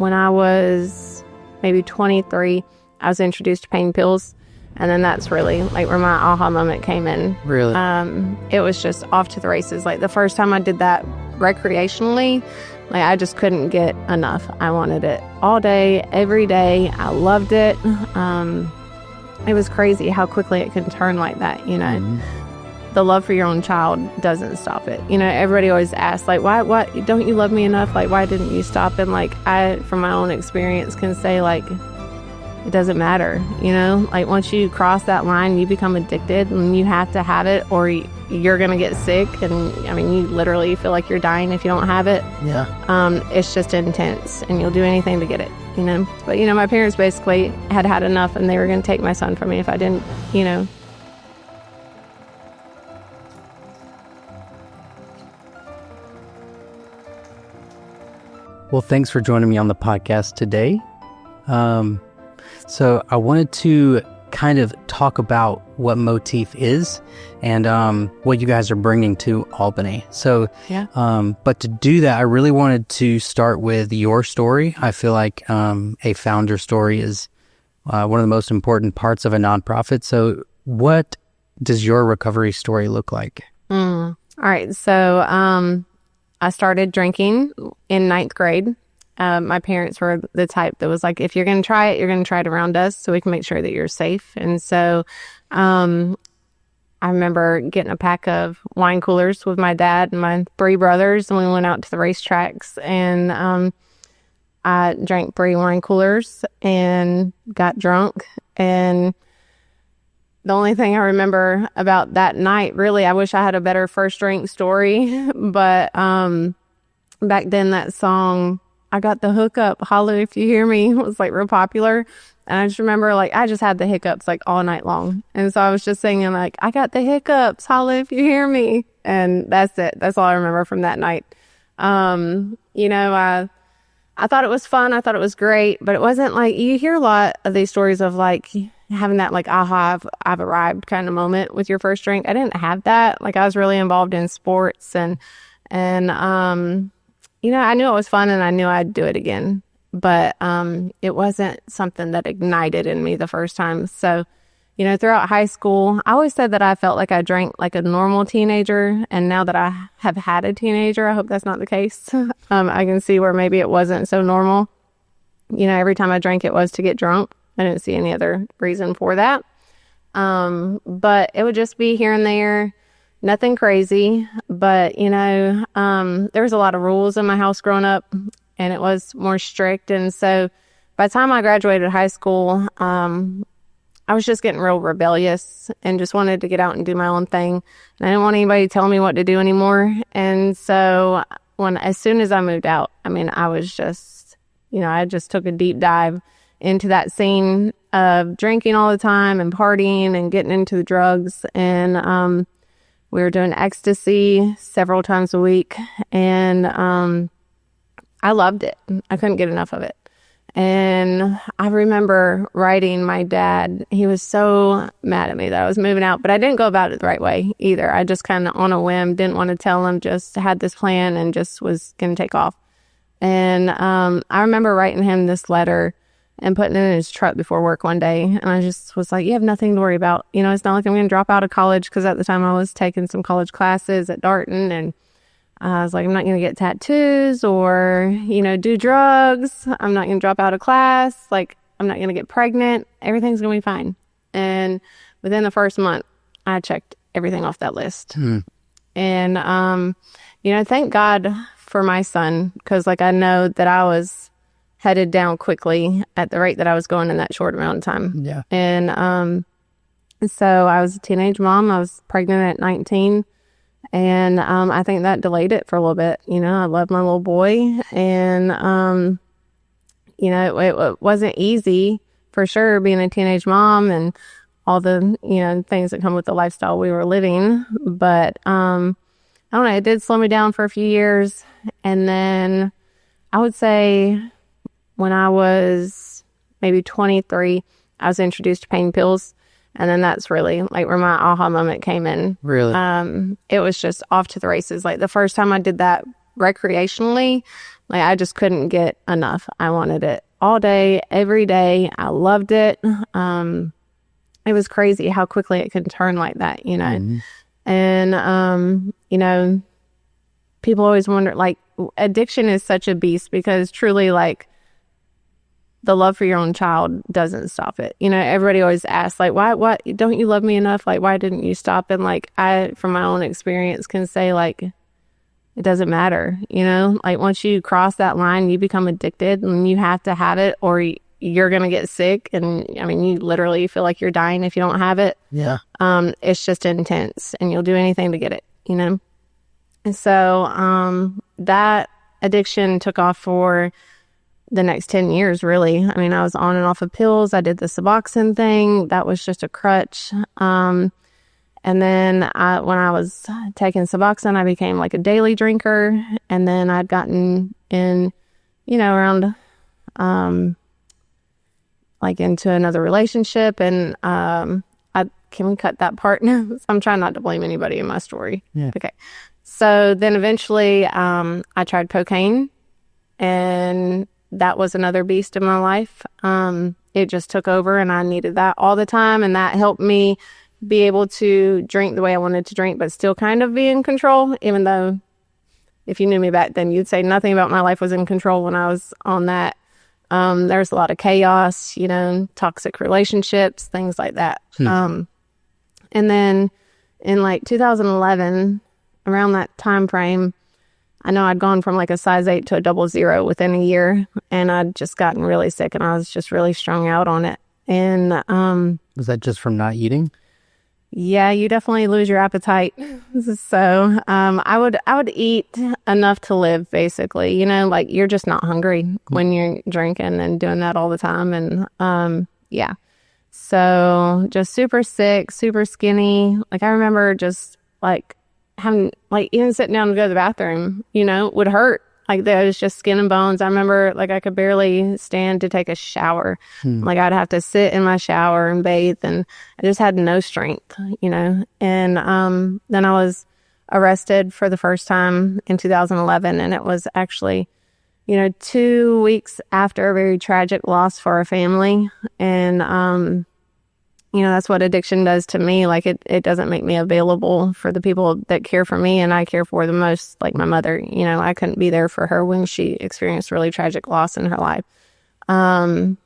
when I was maybe 23, I was introduced to pain pills. And then that's really like where my aha moment came in. Really? It was just off to the races. Like the first time I did that recreationally, like I just couldn't get enough. I wanted it all day, every day. I loved it. It was crazy how quickly it can turn like that, you know. Mm-hmm. The love for your own child doesn't stop it. You know, everybody always asks, like, why don't you love me enough? Like, why didn't you stop? And like, I, from my own experience, can say like, it doesn't matter, you know? Like, once you cross that line, you become addicted and you have to have it or you're going to get sick. And, I mean, you literally feel like you're dying if you don't have it. Yeah. It's just intense and you'll do anything to get it, you know? But, you know, my parents basically had enough and they were going to take my son from me if I didn't, you know? Well, thanks for joining me on the podcast today. So I wanted to kind of talk about what Motif is and what you guys are bringing to Albany. So, yeah. But to do that, I really wanted to start with your story. I feel like a founder story is one of the most important parts of a nonprofit. So what does your recovery story look like? All right. So I started drinking in 9th grade. My parents were the type that was like, if you're going to try it, you're going to try it around us so we can make sure that you're safe. And so I remember getting a pack of wine coolers with my dad and my 3 brothers, and we went out to the racetracks, and I drank 3 wine coolers and got drunk. And the only thing I remember about that night, really, I wish I had a better first drink story, but back then that song, I got the hookup, holla if you hear me, was like real popular. And I just remember like, I just had the hiccups like all night long. And so I was just singing like, I got the hiccups, holla if you hear me. And that's it. That's all I remember from that night. You know, I thought it was fun. I thought it was great, but it wasn't like, you hear a lot of these stories of like having that like, aha, I've arrived kind of moment with your first drink. I didn't have that. Like I was really involved in sports and you know, I knew it was fun and I knew I'd do it again, but it wasn't something that ignited in me the first time. So, you know, throughout high school, I always said that I felt like I drank like a normal teenager. And now that I have had a teenager, I hope that's not the case. I can see where maybe it wasn't so normal. You know, every time I drank, it was to get drunk. I didn't see any other reason for that. But it would just be here and there. Nothing crazy, but, you know, there was a lot of rules in my house growing up, and it was more strict. And so by the time I graduated high school, I was just getting real rebellious and just wanted to get out and do my own thing. And I didn't want anybody telling me what to do anymore. And so as soon as I moved out, I mean, I was just, you know, I just took a deep dive into that scene of drinking all the time and partying and getting into the drugs. And, we were doing ecstasy several times a week, and I loved it. I couldn't get enough of it. And I remember writing my dad. He was so mad at me that I was moving out, but I didn't go about it the right way either. I just kind of on a whim, didn't want to tell him, just had this plan and just was going to take off. And I remember writing him this letter and putting it in his truck before work one day. And I just was like, you have nothing to worry about. You know, it's not like I'm going to drop out of college, because at the time I was taking some college classes at Darton. And I was like, I'm not going to get tattoos or, you know, do drugs. I'm not going to drop out of class. Like, I'm not going to get pregnant. Everything's going to be fine. And within the first month, I checked everything off that list. And, you know, thank God for my son, because like I know that I was headed down quickly at the rate that I was going in that short amount of time. Yeah. And so I was a teenage mom. I was pregnant at 19. And I think that delayed it for a little bit. You know, I love my little boy. And, you know, it wasn't easy for sure being a teenage mom and all the, you know, things that come with the lifestyle we were living. But I don't know, it did slow me down for a few years. And then I would say when I was maybe 23, I was introduced to pain pills. And then that's really like where my aha moment came in. Really? It was just off to the races. Like the first time I did that recreationally, like I just couldn't get enough. I wanted it all day, every day. I loved it. It was crazy how quickly it could turn like that, you know. Mm-hmm. And, you know, people always wonder, like, addiction is such a beast because truly, like, the love for your own child doesn't stop it. You know, everybody always asks, like, why don't you love me enough? Like, why didn't you stop? And, like, I, from my own experience, can say, like, it doesn't matter, you know? Like, once you cross that line, you become addicted and you have to have it or you're going to get sick. And, I mean, you literally feel like you're dying if you don't have it. Yeah. It's just intense and you'll do anything to get it, you know? And so that addiction took off for the next 10 years, really. I mean, I was on and off of pills. I did the Suboxone thing. That was just a crutch. And then when I was taking Suboxone, I became like a daily drinker. And then I'd gotten in, you know, around like into another relationship. And can we cut that part? I'm trying not to blame anybody in my story. Yeah. Okay. So then eventually I tried cocaine, and that was another beast in my life. It just took over, and I needed that all the time, and that helped me be able to drink the way I wanted to drink, but still kind of be in control, even though if you knew me back then, you'd say nothing about my life was in control when I was on that. There's a lot of chaos, you know, toxic relationships, things like that. And then in like 2011, around that time frame, I know I'd gone from like a size 8 to a 00 within a year, and I'd just gotten really sick, and I was just really strung out on it. And was that just from not eating? Yeah, you definitely lose your appetite. So I would eat enough to live, basically. You know, like you're just not hungry when you're drinking and doing that all the time. And yeah, so just super sick, super skinny. Like I remember just like having, like even sitting down to go to the bathroom, you know, would hurt. Like there was just skin and bones. I remember like I could barely stand to take a shower. Like I'd have to sit in my shower and bathe, and I just had no strength, you know. And then I was arrested for the first time in 2011, and it was actually, you know, 2 weeks after a very tragic loss for our family. And you know, that's what addiction does to me. Like it doesn't make me available for the people that care for me and I care for the most, like my mother. You know, I couldn't be there for her when she experienced really tragic loss in her life. And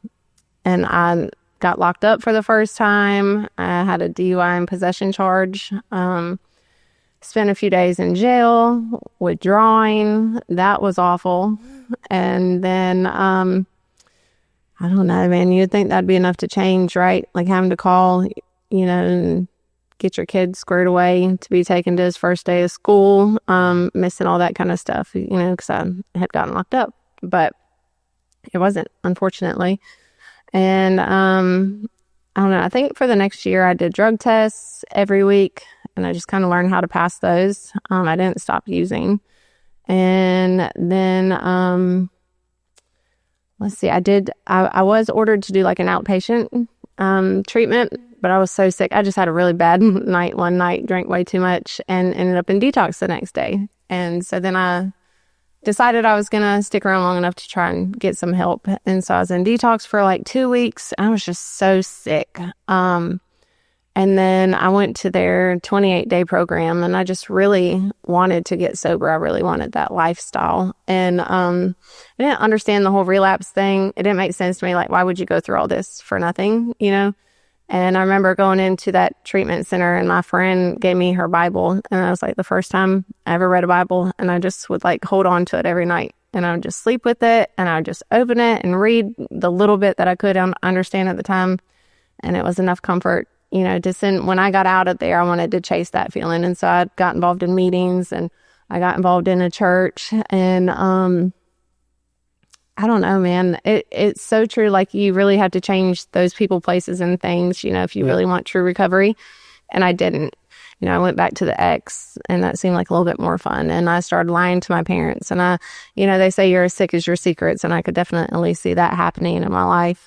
I got locked up for the first time. I had a DUI and possession charge. Spent a few days in jail, withdrawing. That was awful. And then I don't know, man. You'd think that'd be enough to change, right? Like having to call, you know, and get your kid squared away to be taken to his first day of school, missing all that kind of stuff, you know, because I had gotten locked up. But it wasn't, unfortunately. And I don't know. I think for the next year, I did drug tests every week, and I just kind of learned how to pass those. I didn't stop using. And then let's see, I was ordered to do like an outpatient treatment, but I was so sick. I just had a really bad night one night, drank way too much, and ended up in detox the next day. And so then I decided I was going to stick around long enough to try and get some help. And so I was in detox for like 2 weeks. I was just so sick. And then I went to their 28-day program, and I just really wanted to get sober. I really wanted that lifestyle. And I didn't understand the whole relapse thing. It didn't make sense to me. Like, why would you go through all this for nothing, you know? And I remember going into that treatment center, and my friend gave me her Bible. And I was like, the first time I ever read a Bible, and I just would like hold on to it every night. And I would just sleep with it, and I would just open it and read the little bit that I could understand at the time. And it was enough comfort. You know, when I got out of there, I wanted to chase that feeling. And so I got involved in meetings, and I got involved in a church. And I don't know, man. It's so true. Like, you really have to change those people, places, and things, you know, if you really want true recovery. And I didn't. You know, I went back to the ex, and that seemed like a little bit more fun. And I started lying to my parents. And they say you're as sick as your secrets. And I could definitely see that happening in my life.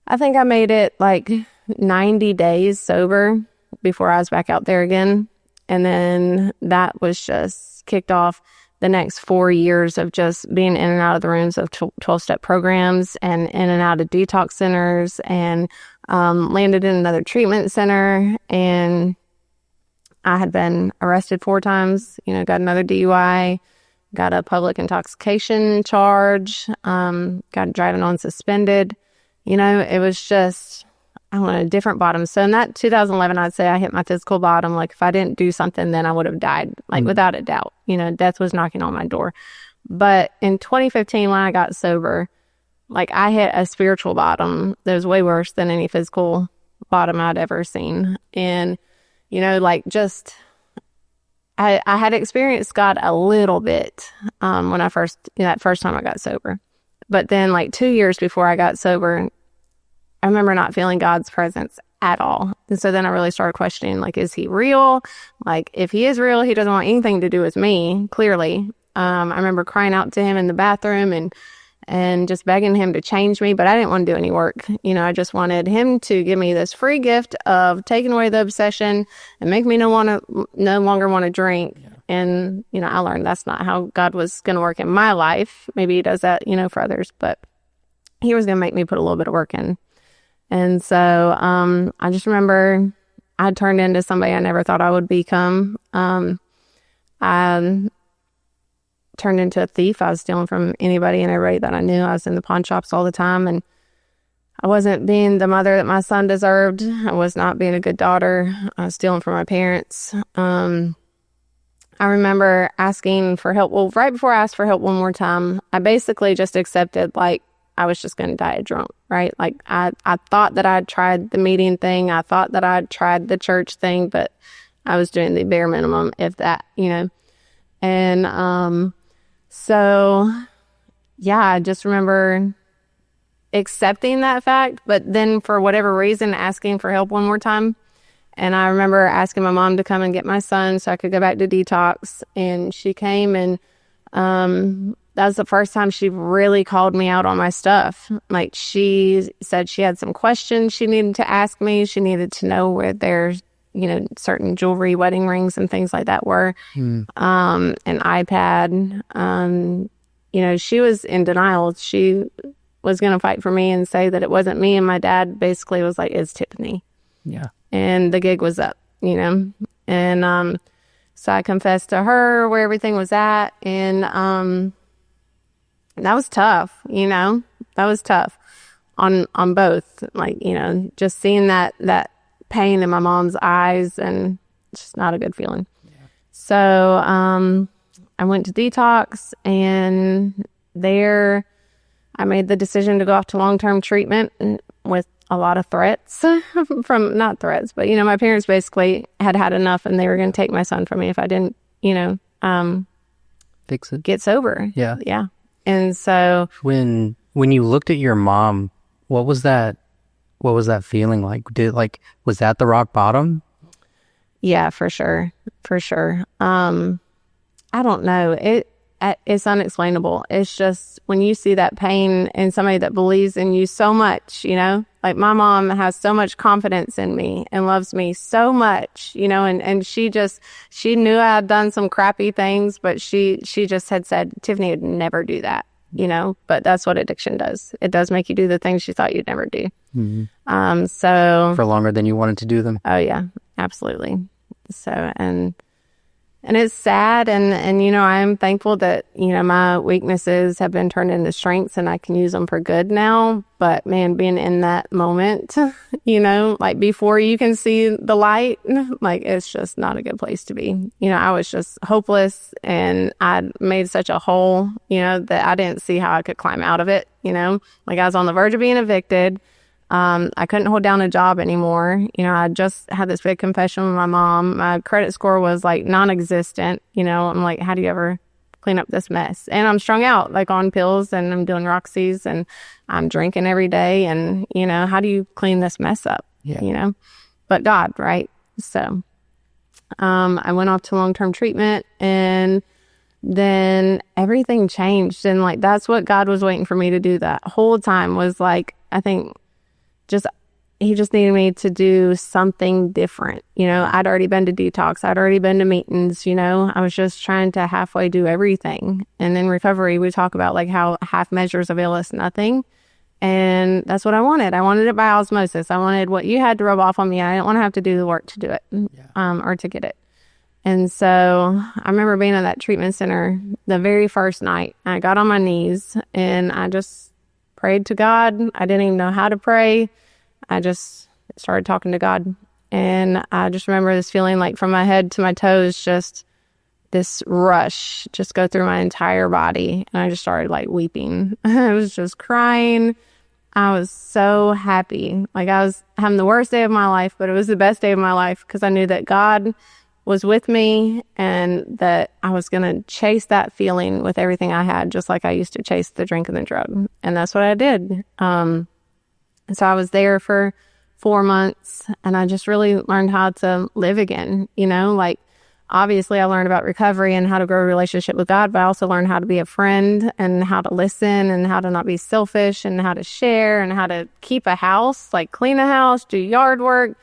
I think I made it like 90 days sober before I was back out there again. And then that was just just kicked off the next 4 years of just being in and out of the rooms of 12-step programs and in and out of detox centers, and landed in another treatment center. And I had been arrested 4 times, got another DUI, got a public intoxication charge, got driving on suspended. It was just, I don't know, different bottoms. So in that 2011, I'd say I hit my physical bottom. Like if I didn't do something, then I would have died, like without a doubt. Death was knocking on my door. But in 2015, when I got sober, like I hit a spiritual bottom that was way worse than any physical bottom I'd ever seen. And, like just, I had experienced God a little bit when I that first time I got sober. But then like 2 years before I got sober, I remember not feeling God's presence at all. And so then I really started questioning, like, is he real? Like, if he is real, he doesn't want anything to do with me, clearly. I remember crying out to him in the bathroom and just begging him to change me, but I didn't want to do any work. I just wanted him to give me this free gift of taking away the obsession and make me no longer want to drink. Yeah. And, I learned that's not how God was going to work in my life. Maybe he does that, for others, but he was going to make me put a little bit of work in. And so I just remember I turned into somebody I never thought I would become. I turned into a thief. I was stealing from anybody and everybody that I knew. I was in the pawn shops all the time, and I wasn't being the mother that my son deserved. I was not being a good daughter. I was stealing from my parents. I remember asking for help. Well, right before I asked for help one more time, I basically just accepted, like, I was just going to die a drunk, right? Like, I thought that I'd tried the meeting thing. I thought that I'd tried the church thing, but I was doing the bare minimum, if that, And so, yeah, I just remember accepting that fact, but then for whatever reason, asking for help one more time. And I remember asking my mom to come and get my son so I could go back to detox. And she came, and that was the first time she really called me out on my stuff. Like, she said she had some questions she needed to ask me. She needed to know where there's, certain jewelry, wedding rings and things like that were. An iPad. She was in denial. She was going to fight for me and say that it wasn't me. And my dad basically was like, it's Tiffany. Yeah. And the gig was up, And so I confessed to her where everything was at. And that was tough, That was tough on both. Like, just seeing that pain in my mom's eyes, and it's just not a good feeling. Yeah. So I went to detox, and there I made the decision to go off to long-term treatment with a lot of threats not threats, but, my parents basically had enough, and they were going to take my son from me if I didn't, fix it, get sober. Yeah. Yeah. And so when you looked at your mom, what was that feeling like? Was that the rock bottom? Yeah, for sure. For sure. I don't know. It's unexplainable. It's just when you see that pain in somebody that believes in you so much, like my mom has so much confidence in me and loves me so much, and she knew I had done some crappy things, but she just had said, Tiffany would never do that, but that's what addiction does. It does make you do the things you thought you'd never do. Mm-hmm. So for longer than you wanted to do them. Oh yeah, absolutely. So, and it's sad, and I'm thankful that, my weaknesses have been turned into strengths and I can use them for good now. But man, being in that moment, like before you can see the light, like it's just not a good place to be. I was just hopeless, and I'd made such a hole, that I didn't see how I could climb out of it. Like I was on the verge of being evicted. I couldn't hold down a job anymore. I just had this big confession with my mom. My credit score was like non-existent. I'm like, how do you ever clean up this mess? And I'm strung out, like on pills, and I'm doing Roxy's, and I'm drinking every day. And, how do you clean this mess up? Yeah. But God, right? So, I went off to long-term treatment, and then everything changed. And like, that's what God was waiting for me to do that whole time, was like, I think, just he just needed me to do something different. You know, I'd already been to Detox. I'd already been to meetings, you know. I was just trying to halfway do everything. And in recovery, we talk about like how half measures avail us nothing. And that's what I wanted. I wanted it by osmosis. I wanted what you had to rub off on me. I didn't want to have to do the work to do it, or to get it. And so I remember being in that treatment center the very first night. I got on my knees and I just prayed to God. I didn't even know how to pray. I just started talking to God. And I just remember this feeling like from my head to my toes, just this rush just go through my entire body. And I just started like weeping. I was just crying. I was so happy. Like I was having the worst day of my life, but it was the best day of my life because I knew that God was with me and that I was going to chase that feeling with everything I had, just like I used to chase the drink and the drug. And that's what I did. And so I was there for 4 months and I just really learned how to live again. You know, like obviously I learned about recovery and how to grow a relationship with God, but I also learned how to be a friend and how to listen and how to not be selfish and how to share and how to keep a house, like clean a house, do yard work,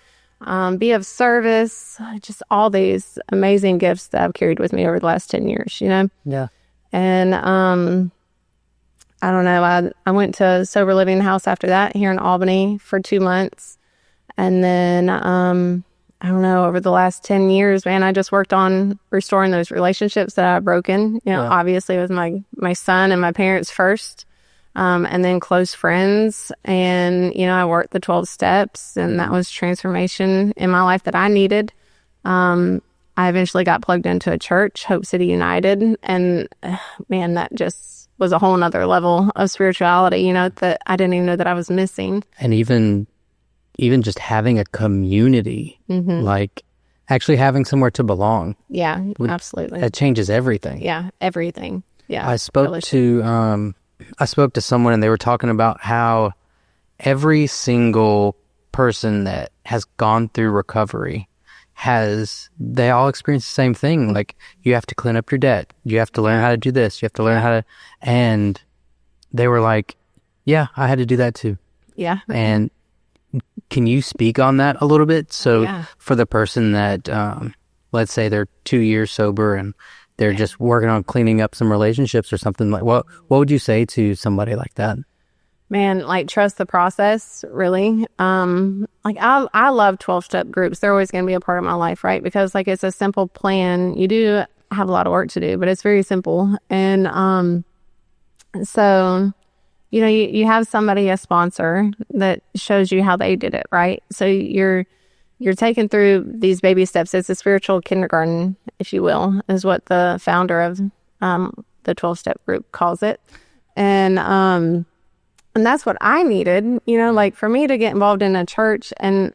be of service, just all these amazing gifts that I've carried with me over the last 10 years, you know? Yeah. And I don't know, I went to a sober living house after that here in Albany for 2 months. And then, I don't know, over the last 10 years, man, I just worked on restoring those relationships that I've broken. You know, obviously it was my son and my parents first. And then close friends. And, you know, I worked the 12 steps and that was transformation in my life that I needed. I eventually got plugged into a church, Hope City United. And man, that just was a whole nother level of spirituality, you know, that I didn't even know that I was missing. And even just having a community, like actually having somewhere to belong. Yeah, absolutely. That changes everything. Yeah, everything. Yeah. I spoke to someone and they were talking about how every single person that has gone through recovery they all experience the same thing. Like you have to clean up your debt. You have to learn how to do this. You have to learn how to, and they were like, yeah, I had to do that too. Yeah. And can you speak on that a little bit? So for the person that, let's say they're 2 years sober and they're just working on cleaning up some relationships or something, like what would you say to somebody like that? Man, like trust the process, really. Like I love 12-step groups. They're always going to be a part of my life, right? Because like it's a simple plan. You do have a lot of work to do, but it's very simple. And so, you know, you have somebody, a sponsor that shows you how they did it, right? So you're taken through these baby steps. It's a spiritual kindergarten, if you will, is what the founder of the 12-step group calls it. And that's what I needed, you know, like for me to get involved in a church and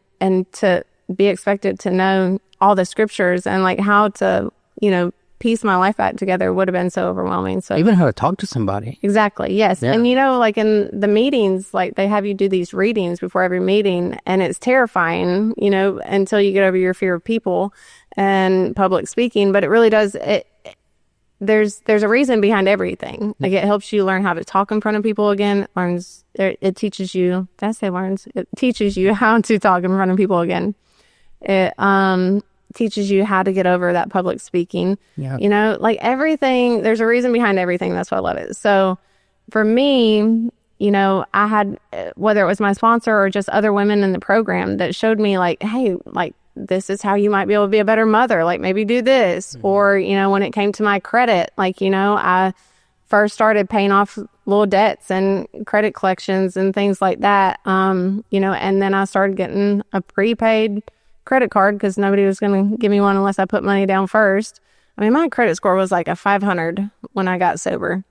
to be expected to know all the scriptures and like how to, you know, piece my life back together would have been so overwhelming. So even how to talk to somebody. Exactly. Yes. Yeah. And you know, like in the meetings, like they have you do these readings before every meeting and it's terrifying, you know, until you get over your fear of people and public speaking, but it really does. There's a reason behind everything. Like it helps you learn how to talk in front of people again. It teaches you, it teaches you how to talk in front of people again. It teaches you how to get over that public speaking. Yeah. You know, like everything, there's a reason behind everything. That's why I love it. So for me, you know, I had, whether it was my sponsor or just other women in the program that showed me like, hey, like, this is how you might be able to be a better mother. Like maybe do this. Mm-hmm. Or, you know, when it came to my credit, like, you know, I first started paying off little debts and credit collections and things like that. You know, and then I started getting a prepaid credit card because nobody was going to give me one unless I put money down first. I mean, my credit score was like a 500 when I got sober.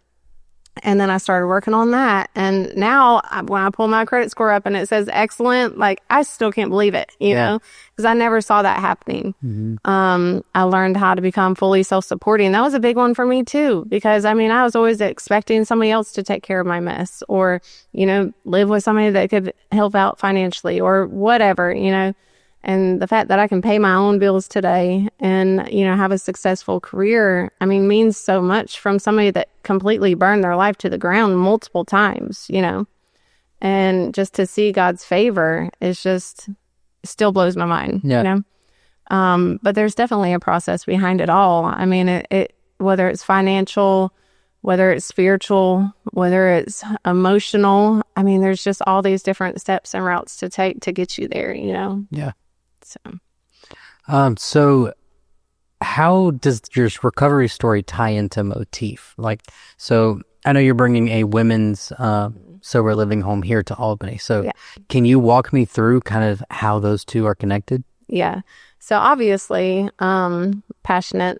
And then I started working on that. And now when I pull my credit score up and it says excellent, like I still can't believe it, you know, because I never saw that happening. Mm-hmm. I learned how to become fully self-supporting. That was a big one for me too, because I mean, I was always expecting somebody else to take care of my mess or, you know, live with somebody that could help out financially or whatever, you know. And the fact that I can pay my own bills today and, you know, have a successful career, I mean, means so much from somebody that completely burned their life to the ground multiple times, you know. And just to see God's favor is just still blows my mind, Yeah. you know? But there's definitely a process behind it all. I mean, it whether it's financial, whether it's spiritual, whether it's emotional, I mean, there's just all these different steps and routes to take to get you there, you know? Yeah. So, So how does your recovery story tie into Motif? Like, so I know you're bringing a women's sober living home here to Albany. So Yeah. can you walk me through kind of how those two are connected? yeah. So obviously, passionate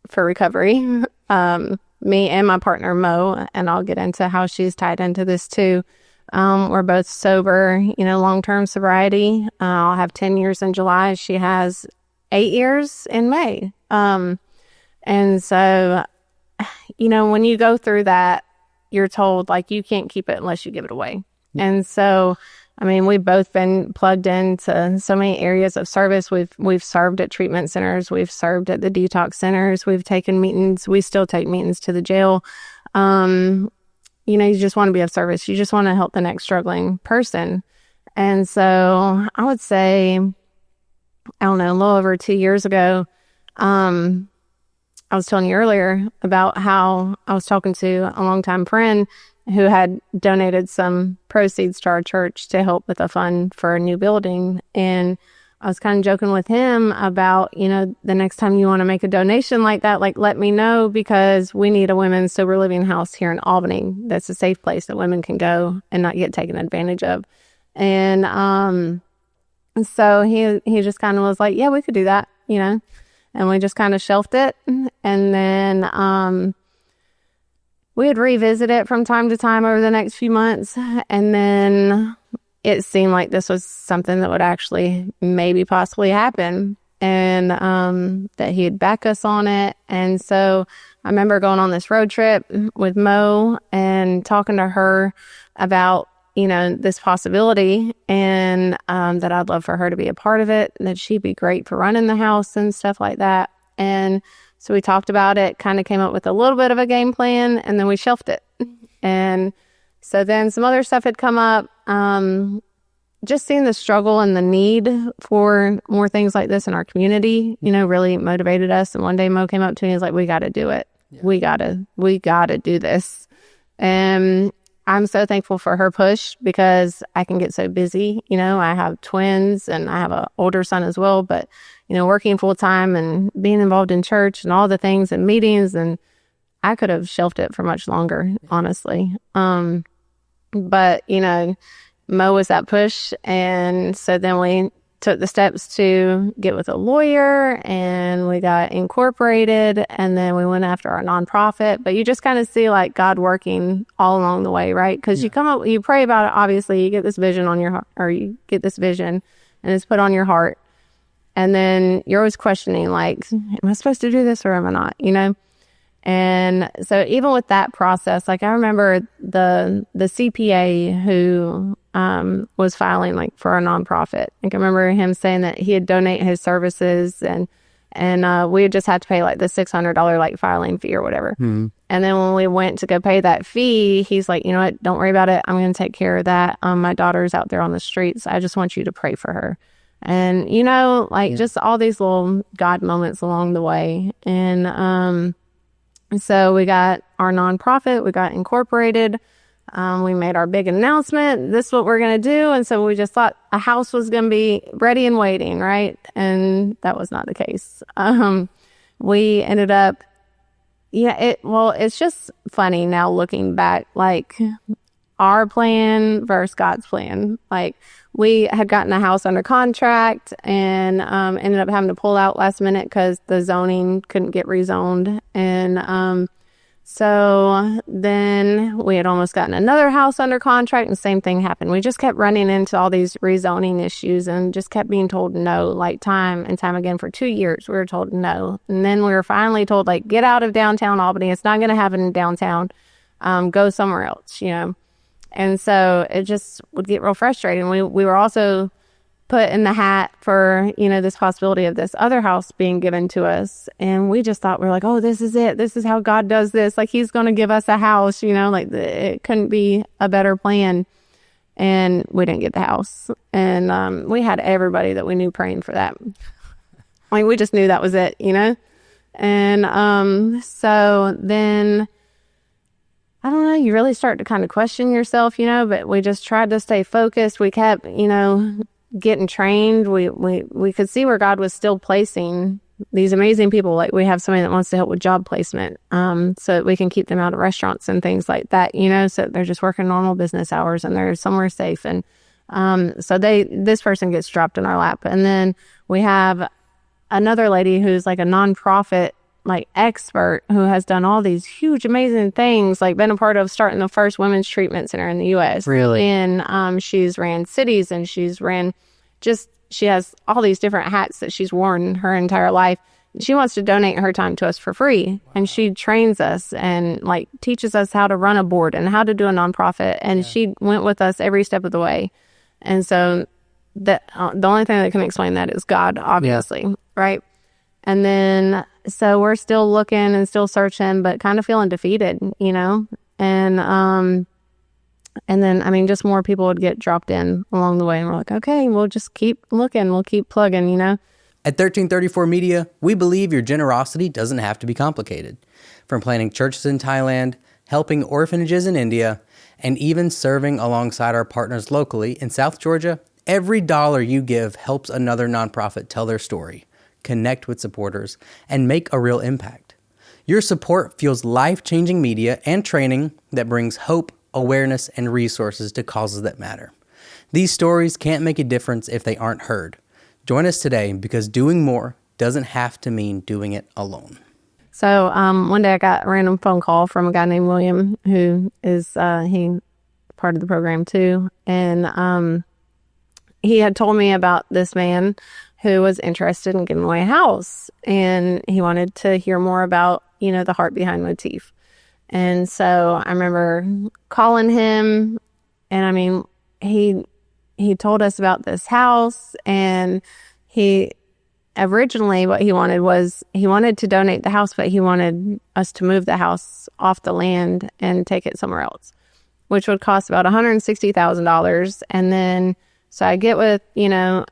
for recovery. Me and my partner, Mo, and I'll get into how she's tied into this too. We're both sober, you know, long-term sobriety. I'll have 10 years in July. She has 8 years in May. And so, you know, when you go through that, you're told, like, you can't keep it unless you give it away. And so, I mean, we've both been plugged into so many areas of service. We've served at treatment centers. We've served at the detox centers. We've taken meetings. We still take meetings to the jail. You know, you just want to be of service. You just want to help the next struggling person. And so I would say, I don't know, a little over 2 years ago, I was telling you earlier about how I was talking to a longtime friend who had donated some proceeds to our church to help with a fund for a new building. And I was kind of joking with him about, you know, the next time you want to make a donation like that, like, let me know, because we need a women's sober living house here in Albany that's a safe place that women can go and not get taken advantage of. And so he just kind of was like, yeah, we could do that, you know. And we just kind of shelved it. And then we would revisit it from time to time over the next few months. And then it seemed like this was something that would actually maybe possibly happen, and that he'd back us on it. And so I remember going on this road trip with Mo and talking to her about, you know, this possibility, and that I'd love for her to be a part of it, and that she'd be great for running the house and stuff like that. And so we talked about it, kind of came up with a little bit of a game plan, and then we shelved it. And so then some other stuff had come up. Just seeing the struggle and the need for more things like this in our community, you know, really motivated us. And one day Mo came up to me and was like, we got to do it. Yeah. We got to do this. And I'm so thankful for her push, because I can get so busy. You know, I have twins and I have an older son as well, but, you know, working full time and being involved in church and all the things and meetings, and I could have shelved it for much longer, honestly. But, you know, Mo was that push. And so then we took the steps to get with a lawyer, and we got incorporated, and then we went after our nonprofit. But you just kind of see, like, God working all along the way, right? Because you come up, you pray about it, obviously, you get this vision on your heart, or you get this vision and it's put on your heart. And then you're always questioning, like, am I supposed to do this or am I not, you know? And so even with that process, like, I remember the CPA who was filing, like, for our nonprofit. Like, I remember him saying that he'd donate his services, and we just had to pay, like, the $600 like filing fee or whatever. And then when we went to go pay that fee, he's like, you know what, don't worry about it. I'm going to take care of that. My daughter's out there on the streets. I just want you to pray for her. And, you know, like, just all these little God moments along the way. And so we got our nonprofit, we got incorporated. We made our big announcement. This is what we're going to do. And so we just thought a house was going to be ready and waiting, right? And that was not the case. We ended up, it's just funny now looking back, like, our plan versus God's plan. Like, we had gotten a house under contract and ended up having to pull out last minute because the zoning couldn't get rezoned. And so then we had almost gotten another house under contract, and the same thing happened. We just kept running into all these rezoning issues and just kept being told no, like, time and time again. For 2 years, we were told no. And then we were finally told, like, get out of downtown Albany. It's not going to happen in downtown. Go somewhere else, you know. And so it just would get real frustrating. We were also put in the hat for, you know, this possibility of this other house being given to us. And we just thought, we're like, oh, this is it. This is how God does this. Like, he's going to give us a house, you know, like, it couldn't be a better plan. and we didn't get the house. And we had everybody that we knew praying for that. Like, we just knew that was it, you know? And so then, I don't know, you really start to kind of question yourself, you know, but we just tried to stay focused. We kept, you know, getting trained. We could see where God was still placing these amazing people. Like, we have somebody that wants to help with job placement, so that we can keep them out of restaurants and things like that, you know, so they're just working normal business hours and they're somewhere safe. And so this person gets dropped in our lap. And then we have another lady who's like a nonprofit like expert who has done all these huge, amazing things, like been a part of starting the first women's treatment center in the U.S. Really? And she's ran cities, and she has all these different hats that she's worn her entire life. She wants to donate her time to us for free. Wow. And she trains us and like teaches us how to run a board and how to do a nonprofit. And she went with us every step of the way. And so the only thing that can explain that is God, obviously, right? And then, so we're still looking and still searching, but kind of feeling defeated, you know? And then, I mean, just more people would get dropped in along the way. And we're like, okay, we'll just keep looking. We'll keep plugging, you know? At 1334 Media, we believe your generosity doesn't have to be complicated. From planting churches in Thailand, helping orphanages in India, and even serving alongside our partners locally in South Georgia, every dollar you give helps another nonprofit tell their story, connect with supporters, and make a real impact. Your support fuels life-changing media and training that brings hope, awareness, and resources to causes that matter. These stories can't make a difference if they aren't heard. Join us today, because doing more doesn't have to mean doing it alone. So one day I got a random phone call from a guy named William, who is he part of the program too. And he had told me about this man who was interested in giving away a house. And he wanted to hear more about, you know, the heart behind Motif. And so I remember calling him, and I mean, he told us about this house, and he originally, what he wanted was, he wanted to donate the house, but he wanted us to move the house off the land and take it somewhere else, which would cost about $160,000. And then, so I get with, you know,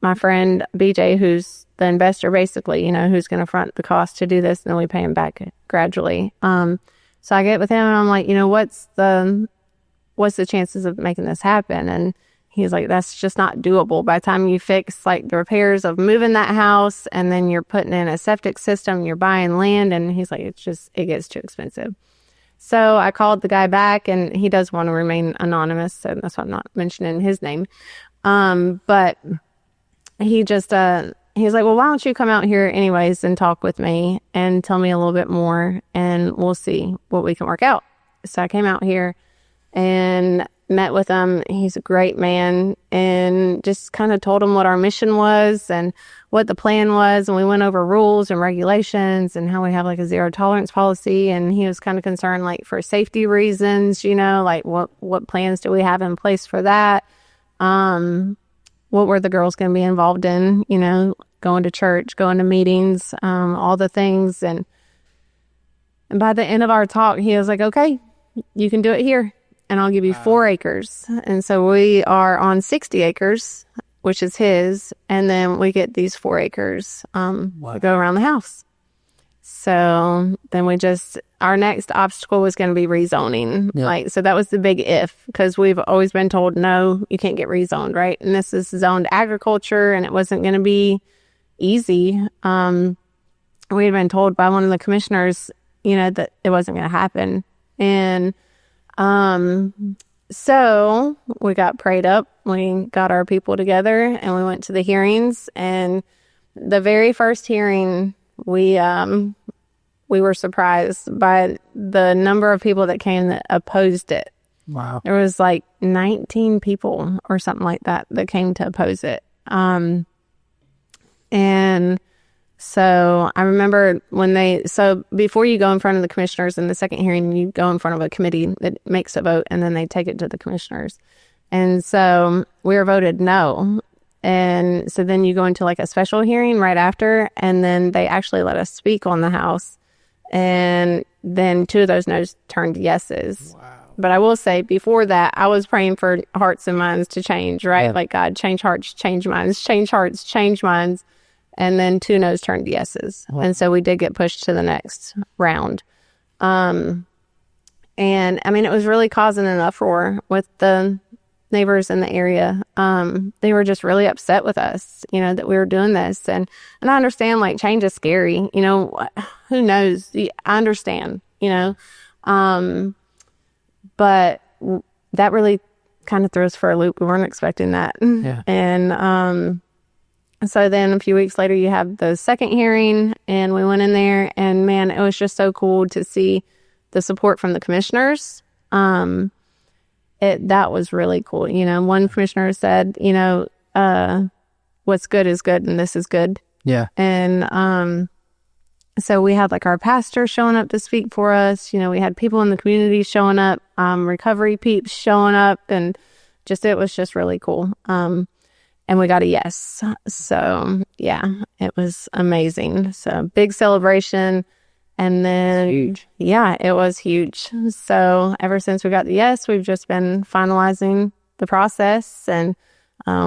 my friend BJ, who's the investor, basically, you know, who's going to front the cost to do this, and then we pay him back gradually. So I get with him, and I'm like, you know, what's the chances of making this happen? And he's like, that's just not doable. By the time you fix like the repairs of moving that house, and then you're putting in a septic system, you're buying land, and he's like, it gets too expensive. So I called the guy back, and he does want to remain anonymous, so that's why I'm not mentioning his name. But he just, he's like, well, why don't you come out here anyways and talk with me and tell me a little bit more, and we'll see what we can work out. So I came out here and met with him. He's a great man, and just kind of told him what our mission was and what the plan was. And we went over rules and regulations and how we have like a zero tolerance policy. And he was kind of concerned, like, for safety reasons, you know, like what plans do we have in place for that? What were the girls going to be involved in, you know, going to church, going to meetings, all the things. And by the end of our talk, he was like, okay, you can do it here, and I'll give you 4 acres. And so we are on 60 acres, which is his. And then we get these 4 acres to go around the house. So then our next obstacle was going to be rezoning. Yep. Like, so that was the big if, because we've always been told, no, you can't get rezoned, right? And this is zoned agriculture, and it wasn't going to be easy. We had been told by one of the commissioners, you know, that it wasn't going to happen. And so we got prayed up. We got our people together, and we went to the hearings. And the very first hearing, we were surprised by the number of people that came that opposed it. Wow. There was like 19 people or something like that came to oppose it. And so I remember so before you go in front of the commissioners in the second hearing, you go in front of a committee that makes a vote, and then they take it to the commissioners. And so we were voted no. And so then you go into like a special hearing right after, and then they actually let us speak on the house. And then 2 of those no's turned yeses. Wow. But I will say before that, I was praying for hearts and minds to change, right? Yeah. Like, God, change hearts, change minds, change hearts, change minds. And then 2 no's turned yeses. Wow. And so we did get pushed to the next round. And I mean, it was really causing an uproar with the neighbors in the area. They were just really upset with us, you know, that we were doing this. And I understand, like, change is scary, you know, who knows? I understand, you know, but that really kind of threw us for a loop. We weren't expecting that. Yeah. And, so then a few weeks later, you have the second hearing, and we went in there, and man, it was just so cool to see the support from the commissioners. That was really cool. You know, one commissioner said, you know, what's good is good, and this is good. Yeah. And so we had like our pastor showing up to speak for us. You know, we had people in the community showing up, recovery peeps showing up, and it was just really cool. And we got a yes. So, yeah, it was amazing. So, big celebration. And then, Huge. Yeah, it was huge. So, ever since we got the yes, we've just been finalizing the process. And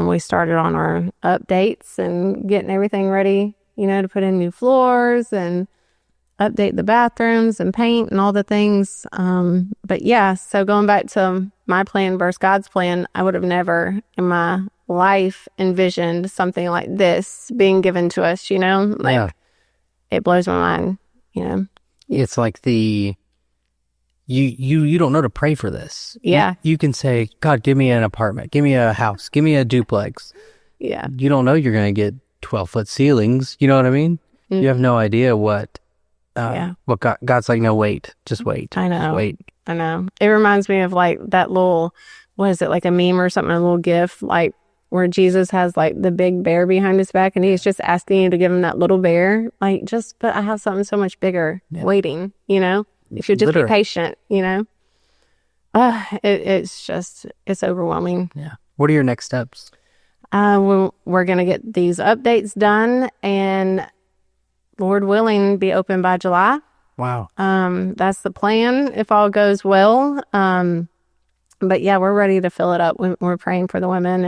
we started on our updates and getting everything ready, you know, to put in new floors and update the bathrooms and paint and all the things. But yeah, so going back to my plan versus God's plan, I would have never in my life envisioned something like this being given to us, you know, like it blows my mind, you know. It's like you don't know to pray for this. Yeah. You can say, God, give me an apartment, give me a house, give me a duplex. Yeah. You don't know you're going to get 12-foot ceilings. You know what I mean? Mm-hmm. You have no idea what God's like, no, wait, just wait. I know. Just wait. I know. It reminds me of like that little, what is it, like a meme or something, a little gif, like where Jesus has like the big bear behind his back and he's just asking you to give him that little bear. Like, but I have something so much bigger waiting, you know, if you're just be patient, you know. It's overwhelming. Yeah. What are your next steps? We're going to get these updates done and Lord willing, be open by July. Wow. That's the plan if all goes well. But yeah, we're ready to fill it up. We're praying for the women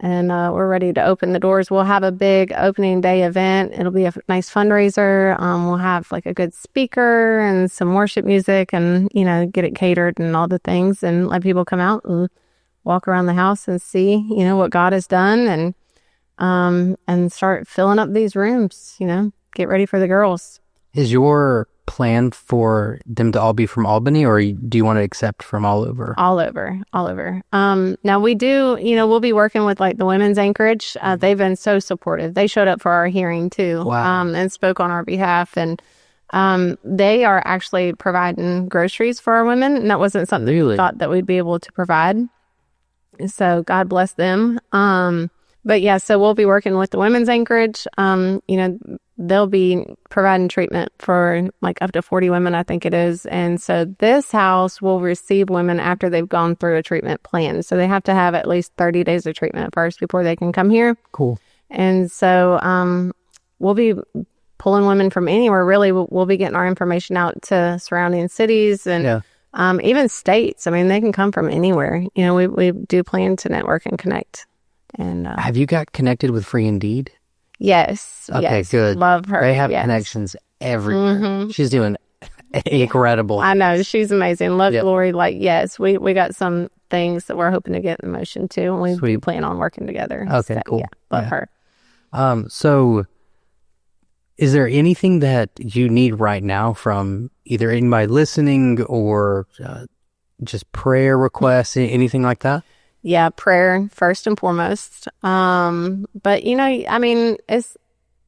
and we're ready to open the doors. We'll have a big opening day event. It'll be a nice fundraiser. We'll have like a good speaker and some worship music and, you know, get it catered and all the things and let people come out and walk around the house and see, you know, what God has done and start filling up these rooms, you know, get ready for the girls. Is your plan for them to all be from Albany, or do you want to accept from all over? All over. Now we do, you know, we'll be working with like the Women's Anchorage. They've been so supportive. They showed up for our hearing too. Wow. And spoke on our behalf. And they are actually providing groceries for our women. And that wasn't something we thought that we'd be able to provide. So God bless them. But yeah, so we'll be working with the Women's Anchorage. You know, they'll be providing treatment for like up to 40 women, I think it is. And so this house will receive women after they've gone through a treatment plan. So they have to have at least 30 days of treatment first before they can come here. Cool. And so we'll be pulling women from anywhere. Really, we'll be getting our information out to surrounding cities and even states. I mean, they can come from anywhere. You know, we do plan to network and connect. And have you got connected with Free Indeed? Yes. Okay, yes. good. Love her. They have connections everywhere. Mm-hmm. She's doing incredible. I know. She's amazing. Love Glory. Like, yes, we got some things that we're hoping to get in motion too. And we plan on working together. Okay, so, cool. Yeah, love her. So is there anything that you need right now from either anybody listening or just prayer requests, anything like that? Yeah, prayer first and foremost. But you know, I mean,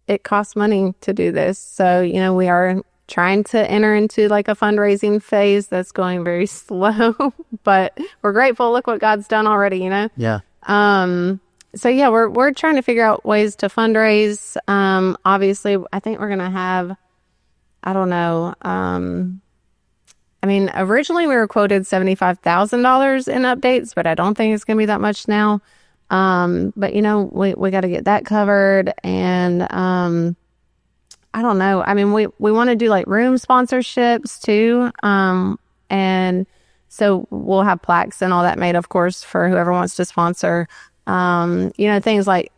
it costs money to do this. So, you know, we are trying to enter into like a fundraising phase that's going very slow, but we're grateful. Look what God's done already, you know? Yeah. So yeah, we're trying to figure out ways to fundraise. Obviously I think we're going to have, I don't know, I mean, originally we were quoted $75,000 in updates, but I don't think it's going to be that much now. But you know, we got to get that covered. And, I don't know. I mean, we want to do like room sponsorships too. And So we'll have plaques and all that made, of course, for whoever wants to sponsor. Things like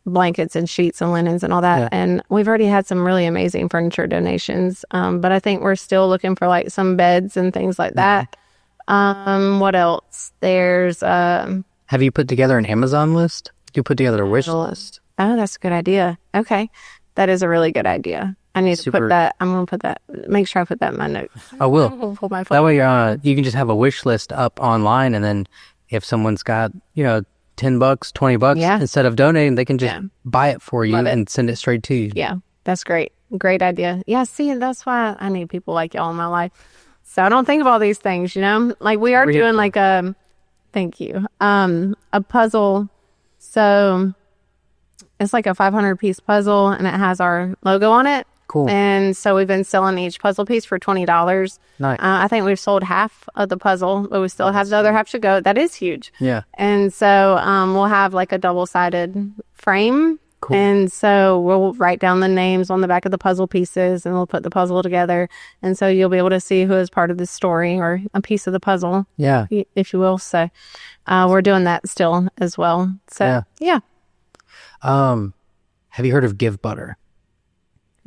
blankets and sheets and linens and all that. Yeah. And we've already had some really amazing furniture donations. But I think we're still looking for like some beds and things like that. What else? There's Have you put together an Amazon list? You put together a wish list. Oh, that's a good idea. Okay. That is a really good idea. I need to put that. I'm going to put that. Make sure I put that in my notes. I will. Pull my That way you can just have a wish list up online, and then if someone's got, $10, $20, instead of donating, they can just buy it for you and send it straight to you. Yeah, that's great. Great idea. Yeah, see, that's why I need people like y'all in my life. So I don't think of all these things, Like we are doing like thank you, a puzzle. So it's like a 500-piece puzzle, and it has our logo on it. Cool. And so we've been selling each puzzle piece for $20. Nice. I think we've sold half of the puzzle, but we still have the other half to go. That is huge. Yeah. And so we'll have like a double-sided frame. Cool. And so we'll write down the names on the back of the puzzle pieces, and we'll put the puzzle together. And so you'll be able to see who is part of the story or a piece of the puzzle, if you will. So we're doing that still as well. So, yeah. Have you heard of Give Butter?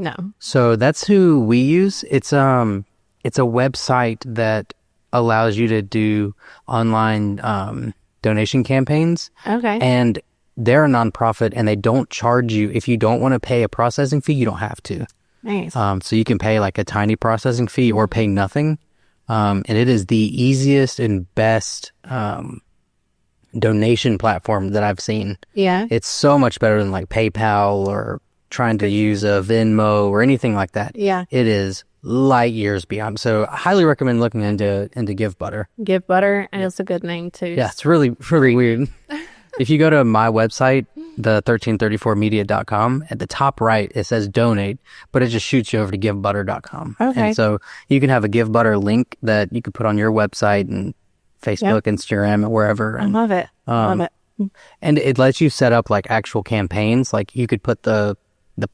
No. So that's who we use. It's a website that allows you to do online donation campaigns. Okay. And they're a nonprofit, and they don't charge you. If you don't want to pay a processing fee, you don't have to. Nice. So you can pay like a tiny processing fee or pay nothing. And it is the easiest and best donation platform that I've seen. Yeah. It's so much better than like PayPal or trying to use a Venmo or anything like that. Yeah. It is light years beyond. So I highly recommend looking into Give Butter. Give Butter, and it's a good name too. Yeah, it's really, really weird. If you go to my website, the 1334media.com, at the top right, it says donate, but it just shoots you over to givebutter.com. Okay. And so you can have a Give Butter link that you can put on your website and Facebook, Instagram, and wherever. I love it. Love it. And it lets you set up like actual campaigns. Like you could put the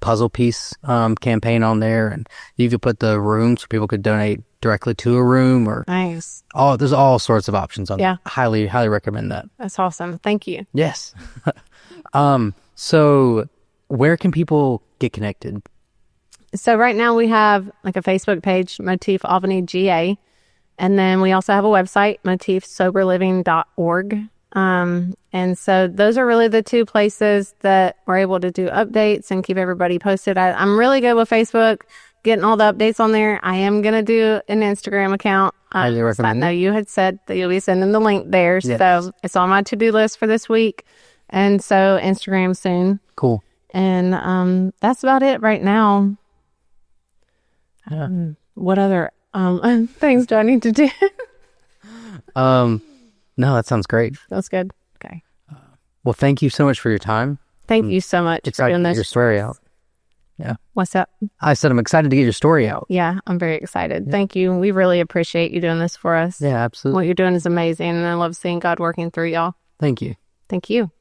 puzzle piece campaign on there, and you could put the room so people could donate directly to a room, or Nice. there's all sorts of options on Yeah. there. Highly, highly recommend that. That's awesome. Thank you. Yes. So where can people get connected? So right now we have like a Facebook page, Motif Albany GA. And then we also have a website, motifsoberliving.org. And so those are really the two places that we're able to do updates and keep everybody posted. I'm really good with Facebook, getting all the updates on there. I am going to do an Instagram account. Highly recommend I know you had said that you'll be sending the link there. Yes. So it's on my to-do list for this week. And so Instagram soon. Cool. And that's about it right now. Yeah. What other things do I need to do? No, that sounds great. That's good. Okay. Well, thank you so much for your time. Thank you so much for doing Get this. your story out. Yeah. What's up? I said I'm excited to get your story out. Yeah, I'm very excited. Thank you. We really appreciate you doing this for us. Yeah, absolutely. What you're doing is amazing, and I love seeing God working through y'all. Thank you. Thank you.